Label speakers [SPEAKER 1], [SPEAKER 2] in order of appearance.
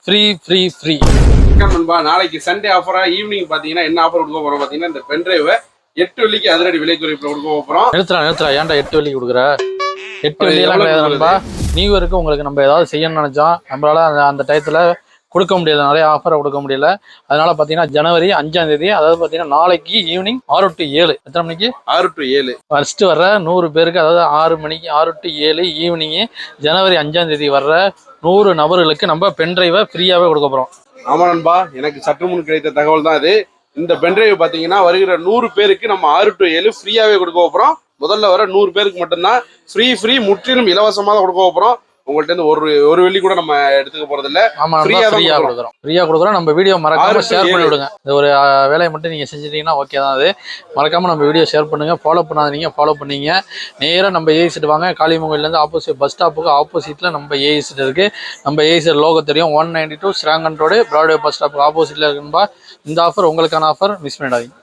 [SPEAKER 1] Free.
[SPEAKER 2] நண்பா நாளைக்கு Sunday ஆஃபரா evening பாத்தீங்கன்னா என்ன ஆஃபர் கொடுக்க போறோம் பாத்தீங்கன்னா இந்த பென்ட்ரைவை 8 வெள்ளிக்கு அதிரடி விலை குறைப்புல கொடுக்க போறோம்.
[SPEAKER 1] நிறுத்தலாம் ஏன்டா 8 வெள்ளிக்கு கொடுக்குற? 8 வெள்ளியெல்லாம் கிடையாது நண்பா. நியூ இயருக்கு உங்களுக்கு நம்ம ஏதாவது செய்யணும்னு நினைச்சோம், நம்மளால அந்த டயத்துல கொடுக்க முடியல, நிறைய ஆஃபரை கொடுக்க முடியல. அதனால பாத்தீங்கன்னா ஜனவரி 5ஆம் தேதி, அதாவது பாத்தீங்கன்னா நாளைக்கு ஈவினிங் 6 to 7, எத்தனை மணிக்கு?
[SPEAKER 2] 6 to 7
[SPEAKER 1] ஃபர்ஸ்ட் வர்ற 100 பேருக்கு, அதாவது 6 மணிக்கு 6 to 7 ஈவினிங் ஜனவரி 5ஆம் தேதி வர்ற 100 நபர்களுக்கு நம்ம பென்ட்ரைவை ஃப்ரீயாவே கொடுக்க போறோம்.
[SPEAKER 2] ஆமா நண்பா, எனக்கு சற்று முன் கிடைத்த தகவல் தான் இது. இந்த பென்ட்ரைவ் பாத்தீங்கன்னா வருகிற 100 பேருக்கு நம்ம 6 to 7 ஃப்ரீயாவே கொடுக்க போறோம். முதல்ல வர 100 பேருக்கு மட்டும்தான் ஃப்ரீ முற்றிலும் இலவசமாக கொடுக்க போறோம். உங்கள்ட்ட இருந்து ஒரு வெள்ளி கூட நம்ம எடுத்துக்க போறது இல்ல.
[SPEAKER 1] ஆமா, ஃப்ரீயா கொடுக்குறோம். நம்ம வீடியோ மறக்காம ஷேர் பண்ணி விடுங்க. இந்த ஒரு வேலையை மட்டும் நீங்க செஞ்சிட்டீங்கன்னா ஓகே தான். அது மறக்காம நம்ம வீடியோ ஷேர் பண்ணுங்க. ஃபாலோ பண்ணாதீங்க, ஃபாலோ பண்ணீங்க. நேரா நம்ம ஏஐசிட் வாங்க. காளியமங்கல்ல இருந்து ஆப்போசிட் பஸ் ஸ்டாப்புக்கு ஆப்போசிட்ல நம்ம ஏஐசிட் இருக்கு. நம்ம ஏஐசிட் லோகோ தெரியும். 192 ஸ்ராங்கன் ரோடு, பிராட்வே பஸ் ஸ்டாப்புக்கு ஆப்போசிட்ல இருக்குன்பா. இந்த ஆஃபர் உங்களுக்கான ஆஃபர், மிஸ் பண்ணிடாதீங்க.